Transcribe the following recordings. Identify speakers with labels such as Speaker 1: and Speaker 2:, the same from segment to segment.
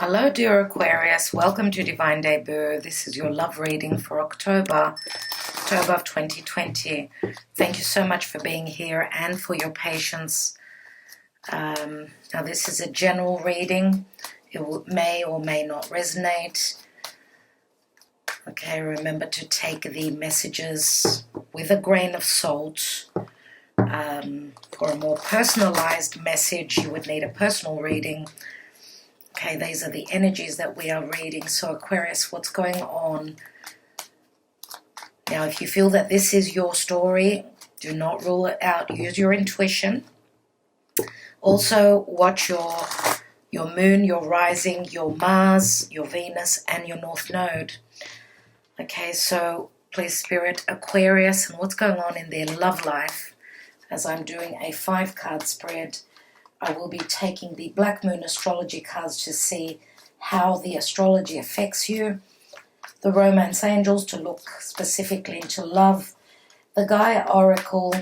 Speaker 1: Hello, dear Aquarius. Welcome to Divine Debut. This is your love reading for October of 2020. Thank you so much for being here and for your patience. Now, this is a general reading. It may or may not resonate. Okay, remember to take the messages with a grain of salt. For a more personalized message, you would need a personal reading. Okay, these are the energies that we are reading. So Aquarius, what's going on? Now, if you feel that this is your story, do not rule it out. Use your intuition. Also, watch your moon, your rising, your Mars, your Venus, and your North Node. Okay, so please, Spirit, Aquarius, and what's going on in their love life. As I'm doing a 5-card spread, I will be taking the Black Moon Astrology cards to see how the astrology affects you, the Romance Angels to look specifically into love, the GAIA Oracle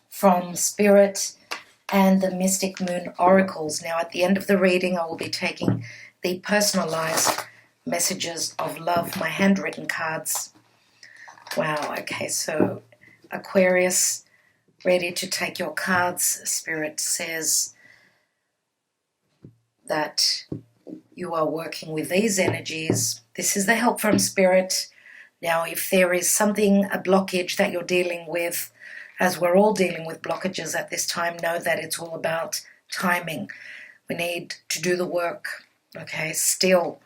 Speaker 1: from Spirit, and the Mystic Moon Oracles. Now, at the end of the reading, I will be taking the personalized messages of love, my handwritten cards. Wow, okay, so Aquarius, ready to take your cards. Spirit says that you are working with these energies. This is the help from Spirit. Now, if there is something, a blockage that you're dealing with, as we're all dealing with blockages at this time, know that it's all about timing. We need to do the work, okay? Still,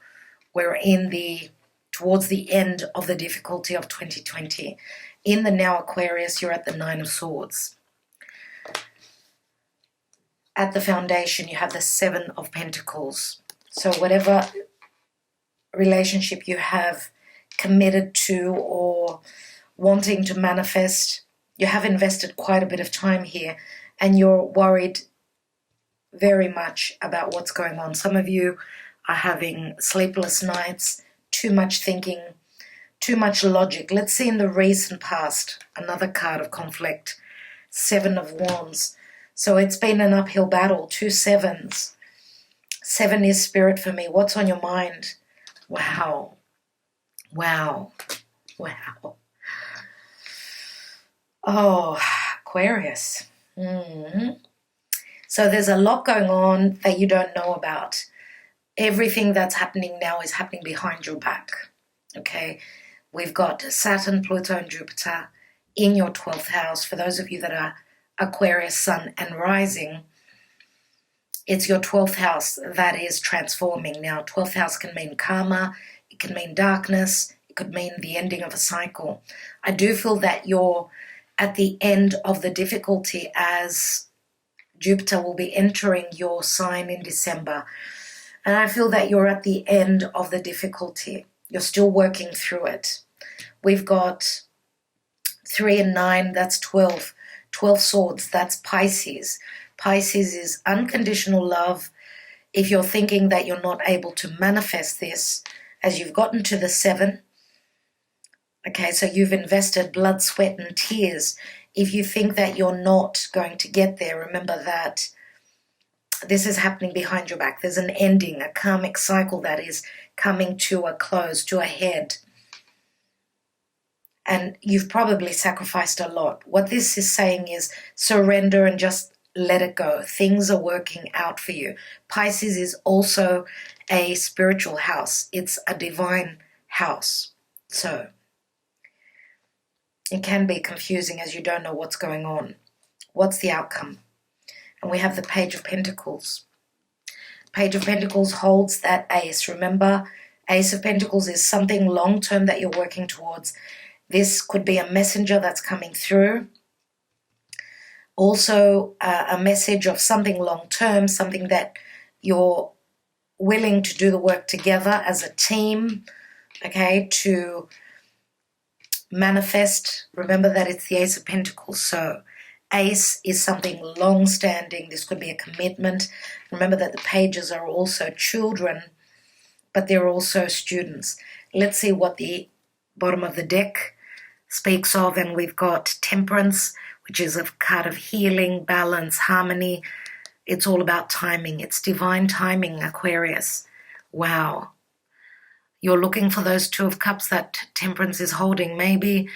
Speaker 1: we're towards the end of the difficulty of 2020. In the now, Aquarius, you're at the 9 of Swords. At the foundation, you have the 7 of Pentacles. So whatever relationship you have committed to or wanting to manifest, you have invested quite a bit of time here, and you're worried very much about what's going on. Some of you are having sleepless nights, too much thinking, too much logic. Let's see in the recent past, another card of conflict, 7 of Wands. So it's been an uphill battle, 2 sevens. 7 is Spirit for me. What's on your mind? Wow. Wow. Wow. Oh, Aquarius. So there's a lot going on that you don't know about. Everything that's happening now is happening behind your back. Okay? We've got Saturn, Pluto, and Jupiter in your 12th house. For those of you that are Aquarius, Sun, and Rising, it's your 12th house that is transforming. Now, 12th house can mean karma, it can mean darkness, it could mean the ending of a cycle. I do feel that you're at the end of the difficulty as Jupiter will be entering your sign in December. And I feel that you're at the end of the difficulty. You're still working through it. We've got 3 and 9, that's 12. 12 swords, that's Pisces. Pisces is unconditional love. If you're thinking that you're not able to manifest this, as you've gotten to the 7, okay, so you've invested blood, sweat, and tears. If you think that you're not going to get there, remember that this is happening behind your back. There's an ending, a karmic cycle that is coming to a close, to a head. And you've probably sacrificed a lot. What this is saying is surrender and just let it go. Things are working out for you. Pisces is also a spiritual house. It's a divine house. So it can be confusing as you don't know what's going on. What's the outcome? And we have the Page of Pentacles. Page of Pentacles holds that Ace. Remember, Ace of Pentacles is something long-term that you're working towards. This could be a messenger that's coming through. Also, a message of something long-term, something that you're willing to do the work together as a team, okay, to manifest. Remember that it's the Ace of Pentacles. So Ace is something long-standing. This could be a commitment. Remember that the pages are also children, but they're also students. Let's see what the bottom of the deck speaks of, and we've got Temperance, which is a card of healing, balance, harmony. It's all about timing. It's divine timing, Aquarius. Wow. You're looking for those Two of Cups that Temperance is holding. Maybe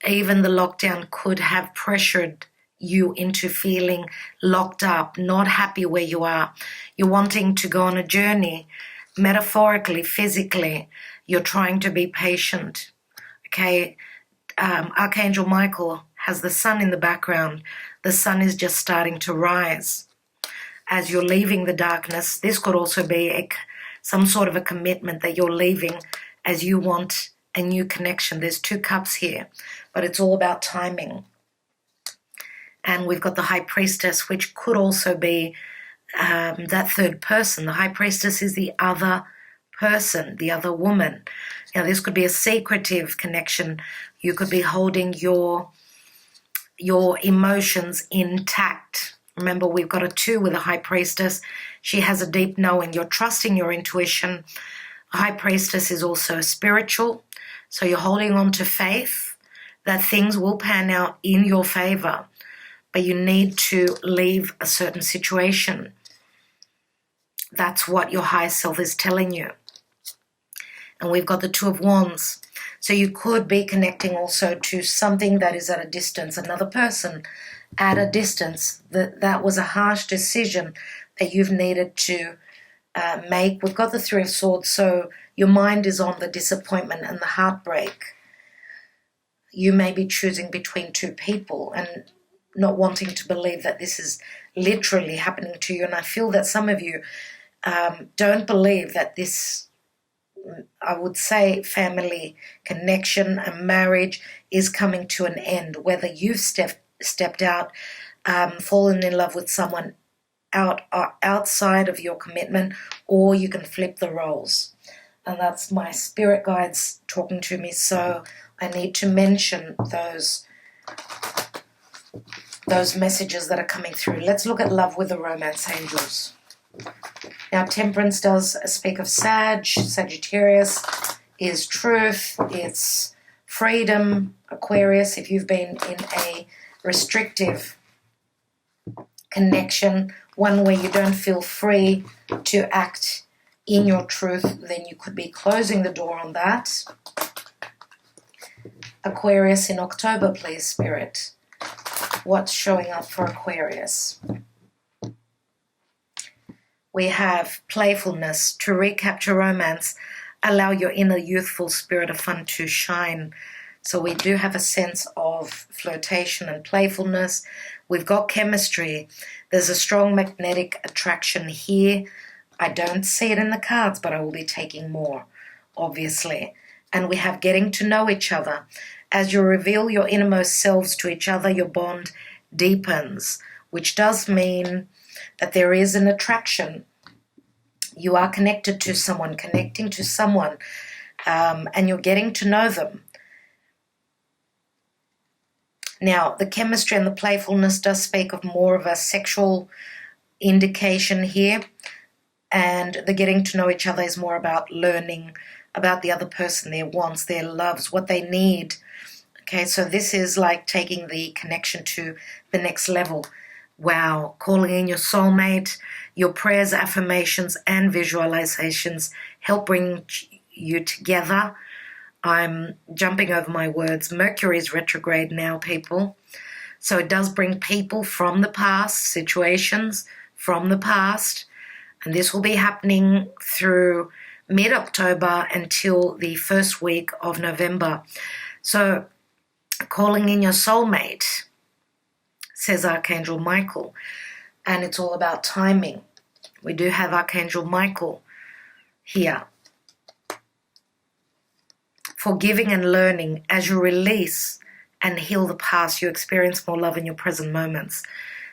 Speaker 1: even the lockdown could have pressured you into feeling locked up, not happy where you are. You're wanting to go on a journey, metaphorically, physically. You're trying to be patient. Okay, Archangel Michael has the sun in the background. The sun is just starting to rise. As you're leaving the darkness, this could also be some sort of a commitment that you're leaving as you want a new connection. There's 2 cups here, but it's all about timing. And we've got the High Priestess, which could also be that third person. The High Priestess is the other person, the other woman. Now, this could be a secretive connection. You could be holding your emotions intact. Remember, we've got a 2 with a High Priestess. She has a deep knowing. You're trusting your intuition. A High Priestess is also spiritual. So you're holding on to faith that things will pan out in your favor. But you need to leave a certain situation. That's what your higher self is telling you. And we've got the 2 of Wands. So you could be connecting also to something that is at a distance, another person at a distance. That was a harsh decision that you've needed to make. We've got the 3 of Swords, so your mind is on the disappointment and the heartbreak. You may be choosing between 2 people and not wanting to believe that this is literally happening to you. And I feel that some of you don't believe that this, I would say, family connection and marriage is coming to an end. Whether you've stepped out, fallen in love with someone outside of your commitment, or you can flip the roles. And that's my spirit guides talking to me. So I need to mention those messages that are coming through. Let's look at love with the romance angels. Now, Temperance does speak of Sagittarius is truth, it's freedom. Aquarius, if you've been in a restrictive connection, one where you don't feel free to act in your truth, then you could be closing the door on that. Aquarius in October, please, Spirit. What's showing up for Aquarius? We have playfulness, to recapture romance, allow your inner youthful spirit of fun to shine. So we do have a sense of flirtation and playfulness. We've got chemistry. There's a strong magnetic attraction here. I don't see it in the cards, but I will be taking more, obviously. And we have getting to know each other. As you reveal your innermost selves to each other, your bond deepens, which does mean that there is an attraction. You are connected to someone, connecting to someone, and you're getting to know them. Now, the chemistry and the playfulness does speak of more of a sexual indication here, and the getting to know each other is more about learning about the other person, their wants, their loves, what they need. Okay, so this is like taking the connection to the next level. Wow, calling in your soulmate, your prayers, affirmations, and visualizations help bring you together. I'm jumping over my words. Mercury is retrograde now, people. So it does bring people from the past, situations from the past, and this will be happening through mid-October until the first week of November. So calling in your soulmate, says Archangel Michael, and it's all about timing. We do have Archangel Michael here. Forgiving and learning. As you release and heal the past, you experience more love in your present moments.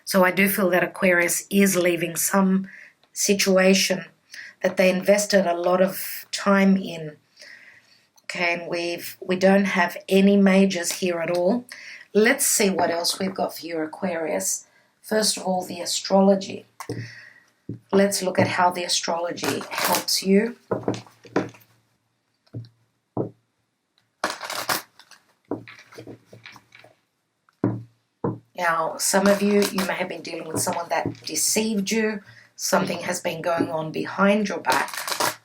Speaker 1: So I do feel that Aquarius is leaving some situation that they invested a lot of time in. Okay, and we don't have any majors here at all. Let's see what else we've got for you, Aquarius. First of all, the astrology. Let's look at how the astrology helps you. Now, some of you may have been dealing with someone that deceived you. Something has been going on behind your back.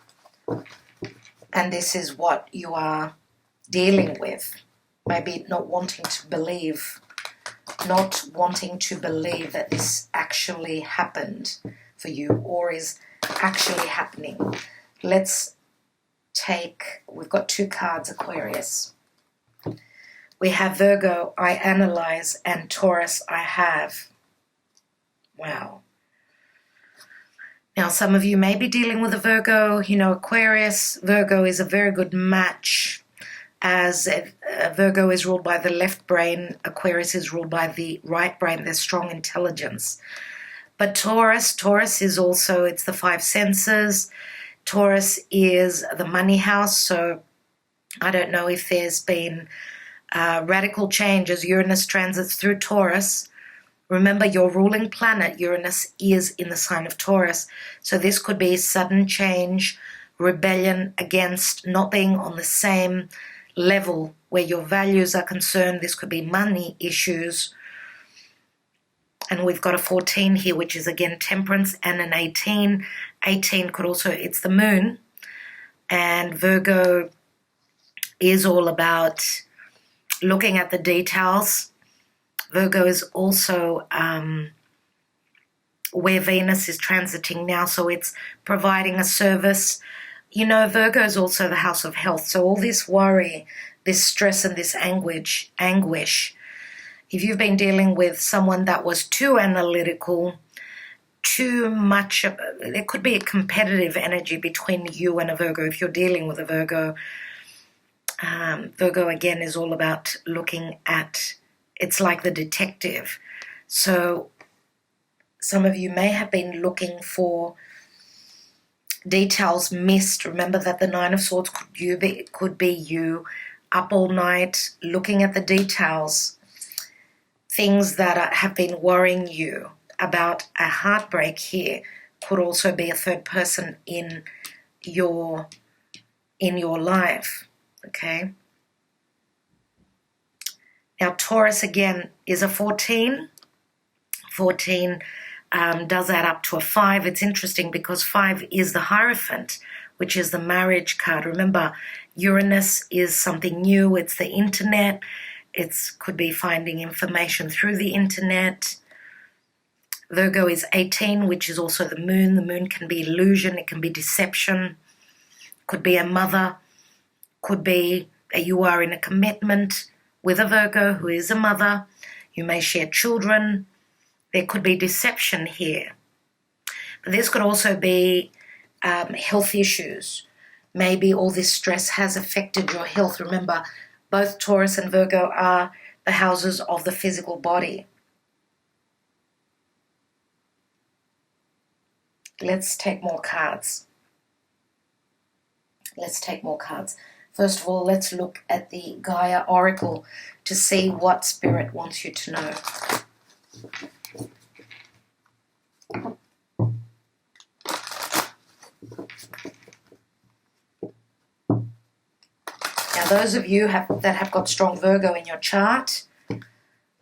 Speaker 1: And this is what you are dealing with. Maybe not wanting to believe that this actually happened for you or is actually happening. Let's take, we've got 2 cards, Aquarius. We have Virgo, I analyze, and Taurus, I have. Wow. Now, some of you may be dealing with a Virgo. You know, Aquarius, Virgo is a very good match, as Virgo is ruled by the left brain, Aquarius is ruled by the right brain. There's strong intelligence. But Taurus is also, it's the 5 senses. Taurus is the money house. So I don't know if there's been radical change as Uranus transits through Taurus. Remember, your ruling planet, Uranus, is in the sign of Taurus. So this could be sudden change, rebellion against not being on the same level where your values are concerned. This could be money issues. And we've got a 14 here, which is again temperance, and an 18. 18 could also, it's the moon. And Virgo is all about looking at the details. Virgo is also where Venus is transiting now, so it's providing a service. You know, Virgo is also the house of health, so all this worry, this stress and this anguish, if you've been dealing with someone that was too analytical, too much, there could be a competitive energy between you and a Virgo if you're dealing with a Virgo. Virgo, again, is all about looking at, it's like the detective. So some of you may have been looking for details missed. Remember that the 9 of Swords could be you up all night looking at the details, things that have been worrying you about a heartbreak here. Could also be a third person in your life. Okay. Now, Taurus, again, is a 14. 14 does add up to a 5. It's interesting because 5 is the Hierophant, which is the marriage card. Remember, Uranus is something new. It's the internet. It could be finding information through the internet. Virgo is 18, which is also the moon. The moon can be illusion. It can be deception. Could be a mother. Could be that you are in a commitment with a Virgo who is a mother. You may share children. There could be deception here. But this could also be health issues. Maybe all this stress has affected your health. Remember, both Taurus and Virgo are the houses of the physical body. Let's take more cards. First of all, let's look at the Gaia Oracle to see what Spirit wants you to know. Now, those of you that have got strong Virgo in your chart,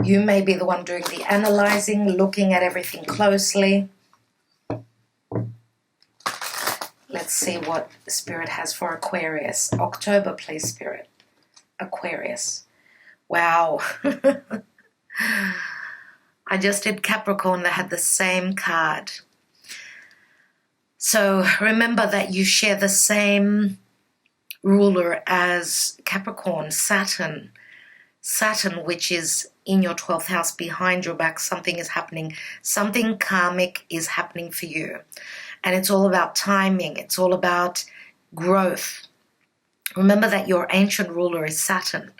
Speaker 1: you may be the one doing the analyzing, looking at everything closely. Let's see what Spirit has for Aquarius. October, please, Spirit. Aquarius. Wow. I just did Capricorn that had the same card. So remember that you share the same ruler as Capricorn, Saturn. Saturn, which is in your 12th house behind your back. Something is happening. Something karmic is happening for you. And it's all about timing. It's all about growth. Remember that your ancient ruler is Saturn.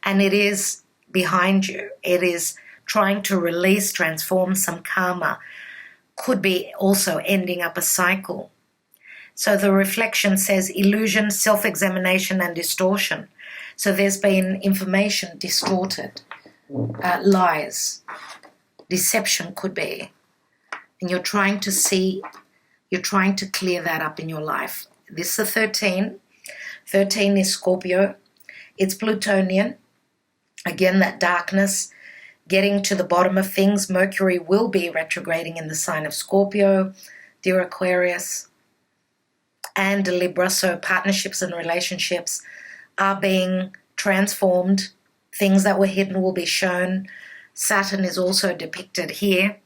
Speaker 1: And it is behind you. It is trying to release, transform some karma. Could be also ending up a cycle. So the reflection says illusion, self-examination, and distortion. So there's been information distorted. Lies. Deception could be. And you're trying to see... You're trying to clear that up in your life. This is a 13. 13 is Scorpio. It's Plutonian. Again, that darkness, getting to the bottom of things. Mercury will be retrograding in the sign of Scorpio, dear Aquarius. and Libra, so partnerships and relationships are being transformed. Things that were hidden will be shown. Saturn is also depicted here.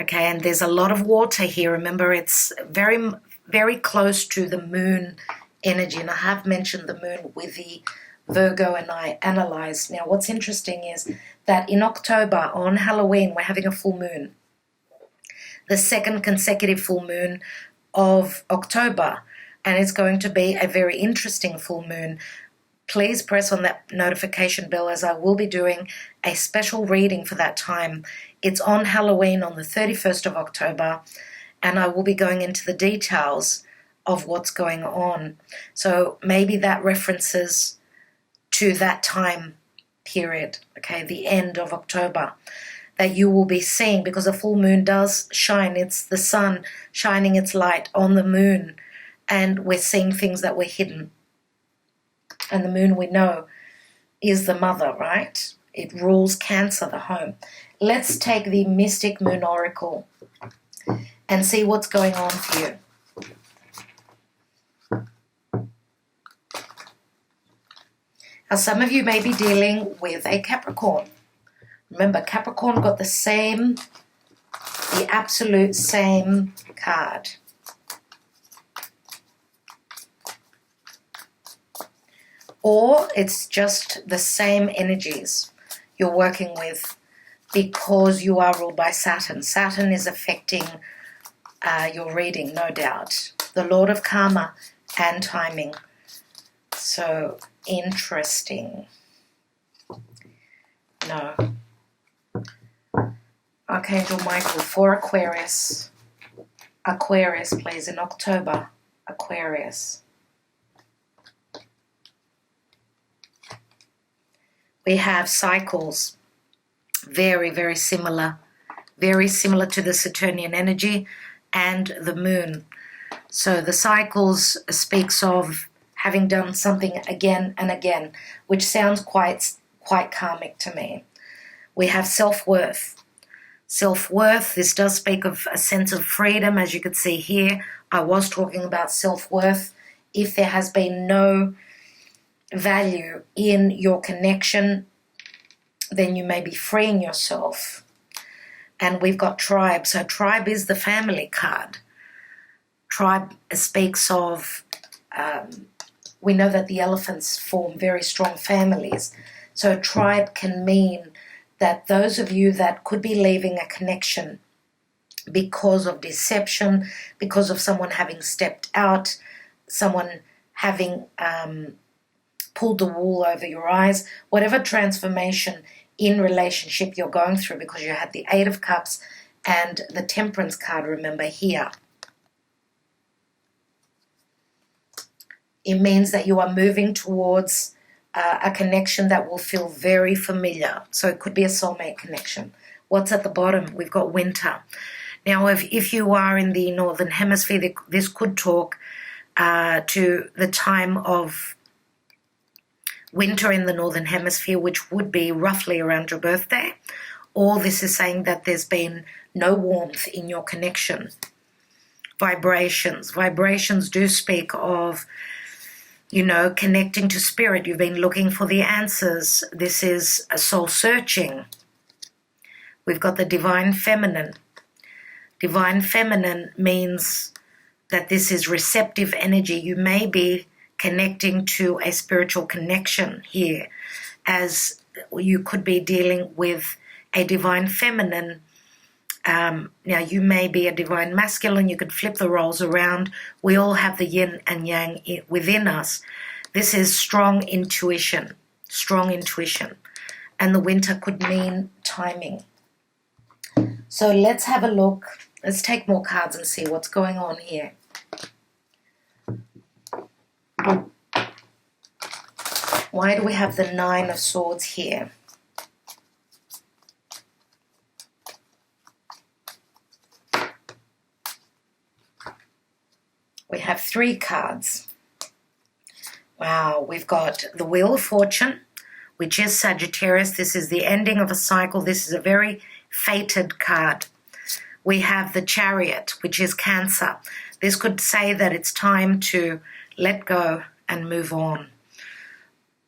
Speaker 1: Okay, and there's a lot of water here. Remember, it's very, very close to the moon energy, and I have mentioned the moon with the Virgo and I analyzed. Now, what's interesting is that in October, on Halloween, we're having a full moon. The second consecutive full moon of October, and it's going to be a very interesting full moon. Please press on that notification bell, as I will be doing a special reading for that time. It's on Halloween on the 31st of October, and I will be going into the details of what's going on. So maybe that references to that time period, okay, the end of October, that you will be seeing, because a full moon does shine. It's the sun shining its light on the moon, and we're seeing things that were hidden. And the moon, we know, is the mother, right? It rules Cancer, the home. Let's take the Mystic Moon Oracle and see what's going on for you. Now, some of you may be dealing with a Capricorn. Remember, Capricorn got the absolute same card. Or it's just the same energies you're working with because you are ruled by Saturn. Saturn is affecting your reading, no doubt. The Lord of Karma and timing. So interesting. No. Archangel Michael for Aquarius. Aquarius, please, in October. Aquarius. We have cycles. Very, very similar. Very similar to the Saturnian energy and the moon. So the cycles speaks of having done something again and again, which sounds quite karmic to me. We have self-worth. Self-worth, this does speak of a sense of freedom, as you could see here. I was talking about self-worth. If there has been no value in your connection, then you may be freeing yourself. And we've got tribe. So tribe is the family card. Tribe speaks of, we know that the elephants form very strong families. So tribe can mean that those of you that could be leaving a connection because of deception, because of someone having stepped out, someone having pulled the wool over your eyes, whatever transformation in relationship you're going through, because you had the Eight of Cups and the Temperance card, remember, here. It means that you are moving towards a connection that will feel very familiar. So it could be a soulmate connection. What's at the bottom? We've got winter. Now, if you are in the Northern Hemisphere, this could talk to the time of winter in the Northern Hemisphere, which would be roughly around your birthday. Or this is saying that there's been no warmth in your connection. Vibrations. Vibrations do speak of, connecting to spirit. You've been looking for the answers. This is a soul searching. We've got the Divine Feminine. Divine Feminine means that this is receptive energy. You may be connecting to a spiritual connection here, as you could be dealing with a Divine Feminine. Now, you may be a Divine Masculine. You could flip the roles around. We all have the yin and yang within us. This is strong intuition. And the winter could mean timing. So let's have a look. Let's take more cards and see what's going on here. Why do we have the Nine of Swords here? We have 3 cards. Wow, we've got the Wheel of Fortune, which is Sagittarius. This is the ending of a cycle. This is a very fated card. We have the Chariot, which is Cancer. This could say that it's time to let go and move on.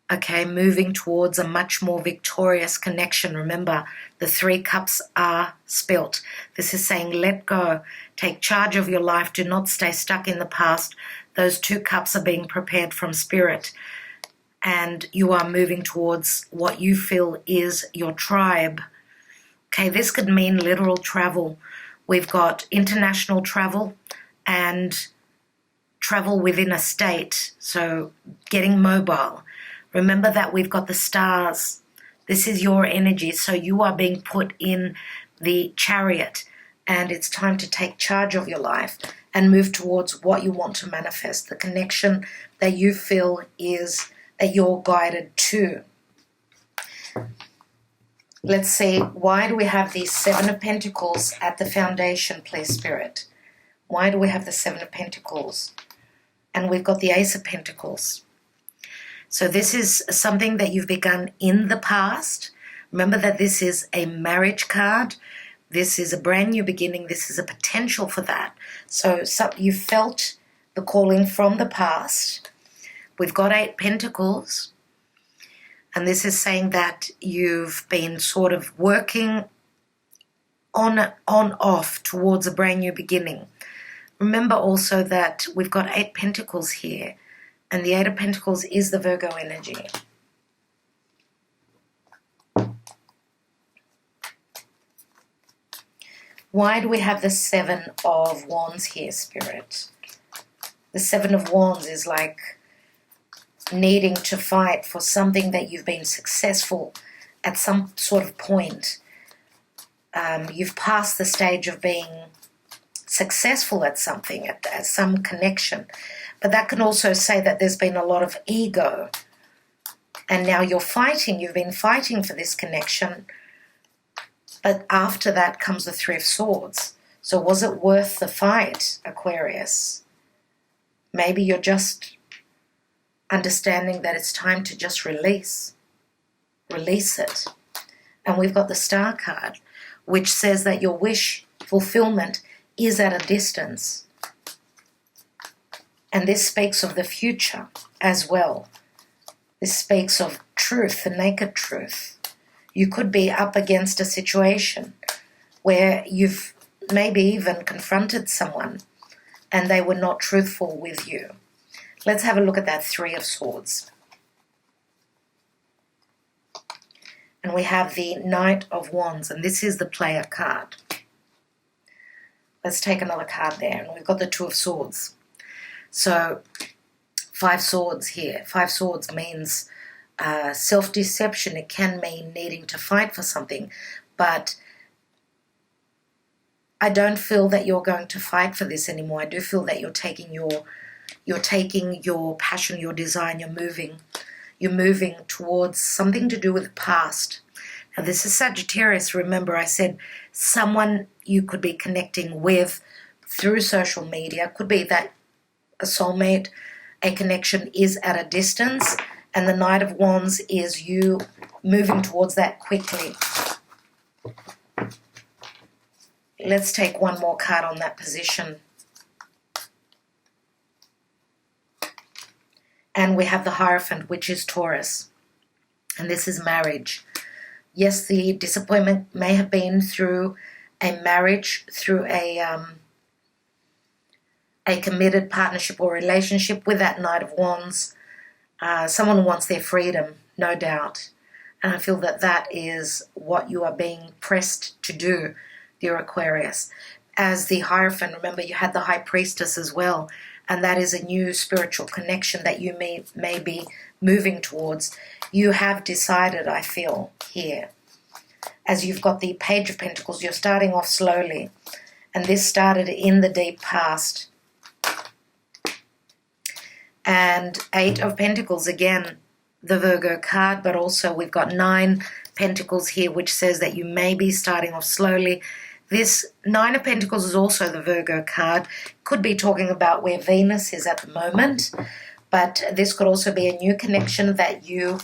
Speaker 1: Okay, moving towards a much more victorious connection. Remember, the 3 cups are spilt. This is saying let go, take charge of your life, do not stay stuck in the past. Those 2 cups are being prepared from spirit, and you are moving towards what you feel is your tribe. Okay, this could mean literal travel. We've got international travel and travel within a state, so getting mobile. Remember that we've got the stars. This is your energy, so you are being put in the chariot, and it's time to take charge of your life and move towards what you want to manifest, the connection that you feel is that you're guided to. Let's see, why do we have the 7 of Pentacles at the foundation, please, Spirit? Why do we have the 7 of Pentacles? And we've got the Ace of Pentacles. So this is something that you've begun in the past. Remember that this is a marriage card. This is a brand new beginning. This is a potential for that. So you felt the calling from the past. We've got 8 Pentacles. And this is saying that you've been sort of working on off towards a brand new beginning. Remember also that we've got 8 Pentacles here. And the 8 of Pentacles is the Virgo energy. Why do we have the 7 of Wands here, Spirit? The 7 of Wands is like needing to fight for something that you've been successful at some sort of point. You've passed the stage of being successful at something, at some connection. But that can also say that there's been a lot of ego. And now you're fighting. You've been fighting for this connection. But after that comes the 3 of Swords. So was it worth the fight, Aquarius? Maybe you're just understanding that it's time to just release. Release it. And we've got the Star card, which says that your wish fulfillment is at a distance. And this speaks of the future as well. This speaks of truth, the naked truth. You could be up against a situation where you've maybe even confronted someone and they were not truthful with you. Let's have a look at that 3 of Swords. And we have the Knight of Wands, and this is the Player card. Let's take another card there, and we've got the 2 of Swords. So 5 swords here. 5 swords means self-deception. It can mean needing to fight for something, but I don't feel that you're going to fight for this anymore. I do feel that you're taking your passion, your desire, and you're moving towards something to do with the past. Now this is Sagittarius. Remember I said someone you could be connecting with through social media. Could be that a soulmate, a connection is at a distance, and the Knight of Wands is you moving towards that quickly. Let's take one more card on that position. And we have the Hierophant, which is Taurus. And this is marriage. Yes, the disappointment may have been through a marriage, through a committed partnership or relationship with that Knight of Wands. Someone wants their freedom, no doubt. And I feel that that is what you are being pressed to do, dear Aquarius. As the Hierophant, remember you had the High Priestess as well, and that is a new spiritual connection that you may be moving towards. You have decided, I feel, here. As you've got the Page of Pentacles, you're starting off slowly, and this started in the deep past. And 8 of Pentacles, again, the Virgo card, but also we've got 9 Pentacles here, which says that you may be starting off slowly. This 9 of Pentacles is also the Virgo card. Could be talking about where Venus is at the moment, but this could also be a new connection that you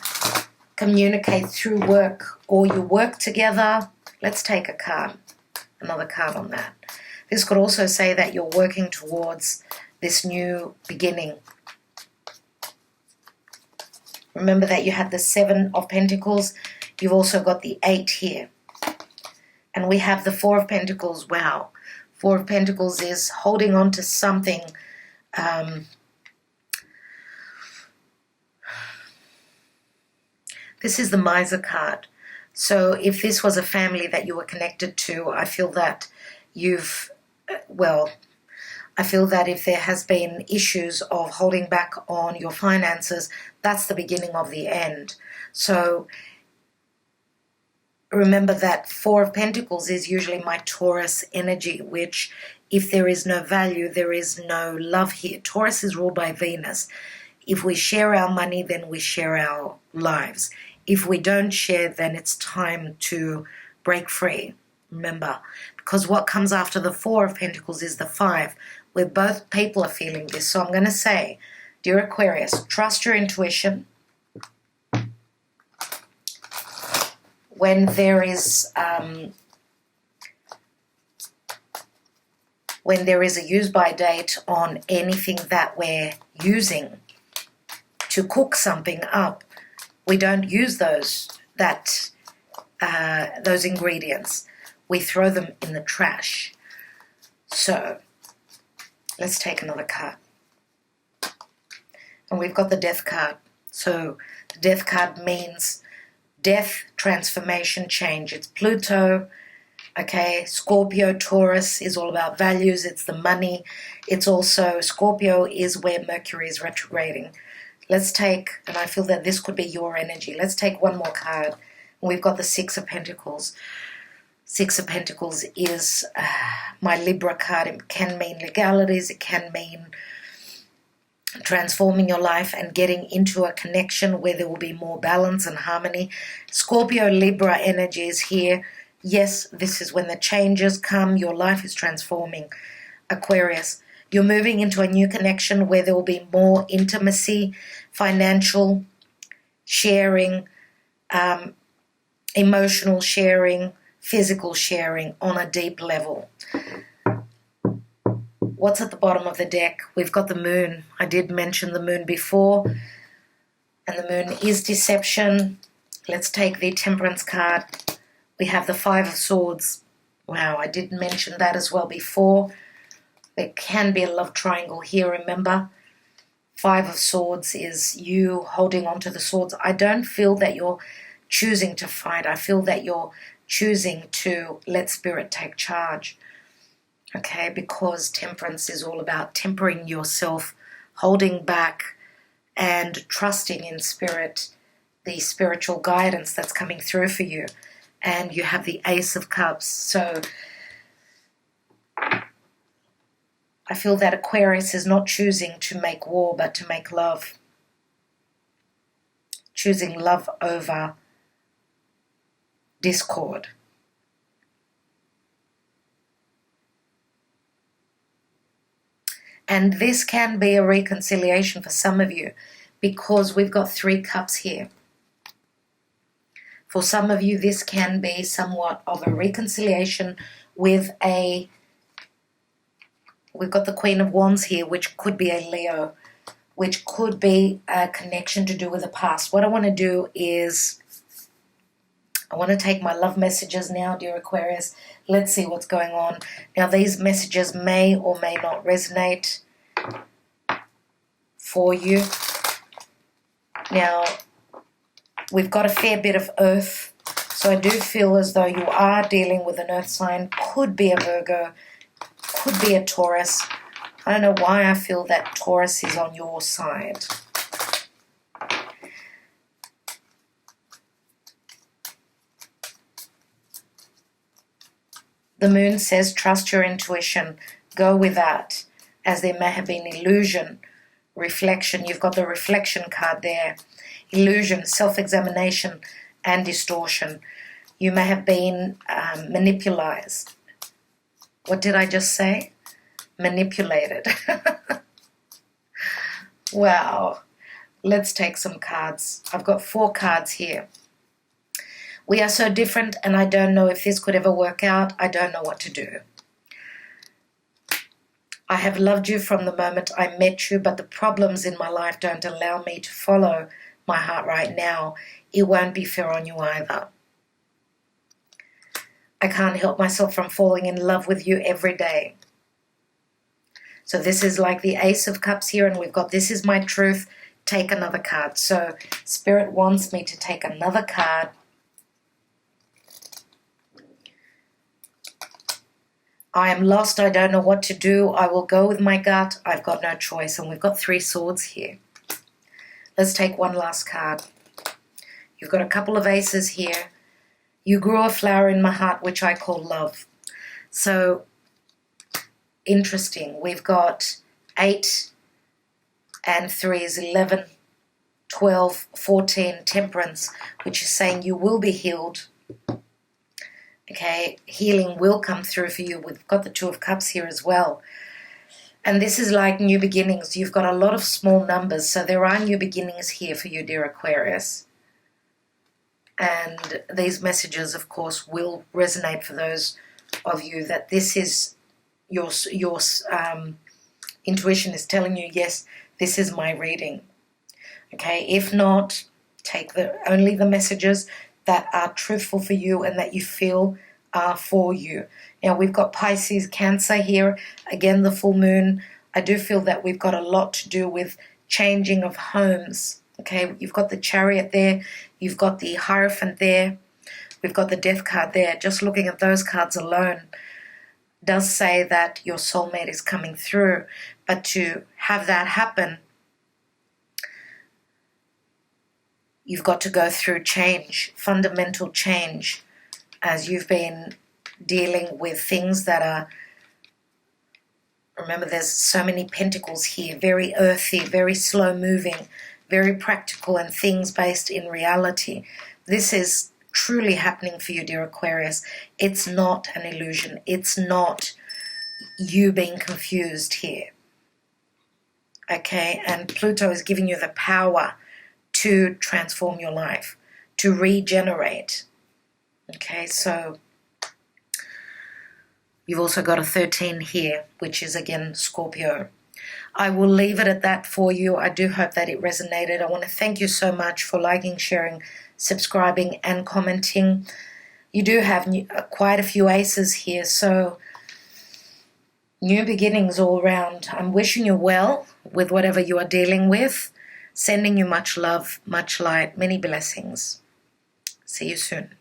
Speaker 1: communicate through work or you work together. Let's take a card, another card on that. This could also say that you're working towards this new beginning. Remember that you had the 7 of Pentacles. You've also got the 8 here. And we have the 4 of Pentacles. Wow. 4 of Pentacles is holding on to something. This is the Miser card. So if this was a family that you were connected to, I feel that I feel that if there has been issues of holding back on your finances, that's the beginning of the end. So remember that 4 of Pentacles is usually my Taurus energy, which if there is no value, there is no love here. Taurus is ruled by Venus. If we share our money, then we share our lives. If we don't share, then it's time to break free. Remember, because what comes after the 4 of Pentacles is the 5, where both people are feeling this. So I'm going to say, dear Aquarius, trust your intuition. When there is a use-by date on anything that we're using to cook something up, we don't use those ingredients. We throw them in the trash. So let's take another card. And we've got the Death card. So the Death card means death, transformation, change. It's Pluto. Okay, Scorpio, Taurus is all about values. It's the money. It's also, Scorpio is where Mercury is retrograding. Let's take, and I feel that this could be your energy. Let's take one more card. We've got the 6 of Pentacles. 6 of Pentacles is my Libra card. It can mean legalities. It can mean transforming your life and getting into a connection where there will be more balance and harmony. Scorpio, Libra energy is here. Yes, this is when the changes come. Your life is transforming. Aquarius, you're moving into a new connection where there will be more intimacy, financial sharing, emotional sharing, physical sharing on a deep level. What's at the bottom of the deck? We've got the moon. I did mention the moon before. And the moon is deception. Let's take the Temperance card. We have the 5 of Swords. Wow, I did mention that as well before. There can be a love triangle here, remember? 5 of Swords is you holding on to the swords. I don't feel that you're choosing to fight. I feel that you're choosing to let Spirit take charge. Okay, because Temperance is all about tempering yourself, holding back, and trusting in Spirit, the spiritual guidance that's coming through for you. And you have the Ace of Cups. So I feel that Aquarius is not choosing to make war, but to make love. Choosing love over discord. And this can be a reconciliation for some of you because we've got 3 cups here. For some of you, this can be somewhat of a reconciliation with we've got the Queen of Wands here, which could be a Leo, which could be a connection to do with the past. What I want to do is, I want to take my love messages now, dear Aquarius. Let's see what's going on. Now, these messages may or may not resonate for you. Now, we've got a fair bit of earth, so I do feel as though you are dealing with an earth sign. Could be a Virgo, could be a Taurus. I don't know why I feel that Taurus is on your side. The moon says trust your intuition. Go with that, as there may have been illusion, reflection. You've got the reflection card there. Illusion, self-examination, and distortion. You may have been manipulated. What did I just say? Manipulated. Wow. Let's take some cards. I've got 4 cards here. We are so different, and I don't know if this could ever work out. I don't know what to do. I have loved you from the moment I met you, but the problems in my life don't allow me to follow my heart right now. It won't be fair on you either. I can't help myself from falling in love with you every day. So this is like the Ace of Cups here, and we've got this is my truth. Take another card. So Spirit wants me to take another card. I am lost. I don't know what to do. I will go with my gut. I've got no choice. And we've got 3 swords here. Let's take one last card. You've got a couple of aces here. You grew a flower in my heart, which I call love. So interesting. We've got 8 and 3 is 11, 12, 14, temperance, which is saying you will be healed. Okay, healing will come through for you. We've got the 2 of Cups here as well. And this is like new beginnings. You've got a lot of small numbers. So there are new beginnings here for you, dear Aquarius. And these messages, of course, will resonate for those of you that this is your intuition is telling you, yes, this is my reading. Okay, if not, take only the messages that are truthful for you and that you feel are for you. Now, we've got Pisces, Cancer here. Again, the full moon. I do feel that we've got a lot to do with changing of homes. Okay, you've got the Chariot there. You've got the Hierophant there. We've got the Death card there. Just looking at those cards alone does say that your soulmate is coming through. But to have that happen, you've got to go through change, fundamental change, as you've been dealing with things that are, remember there's so many pentacles here, very earthy, very slow moving, very practical, and things based in reality. This is truly happening for you, dear Aquarius. It's not an illusion. It's not you being confused here. Okay, and Pluto is giving you the power to transform your life, to regenerate. Okay, so you've also got a 13 here, which is again Scorpio. I will leave it at that for you. I do hope that it resonated. I want to thank you so much for liking, sharing, subscribing, and commenting. You do have quite a few aces here, so new beginnings all around. I'm wishing you well with whatever you are dealing with. Sending you much love, much light, many blessings. See you soon.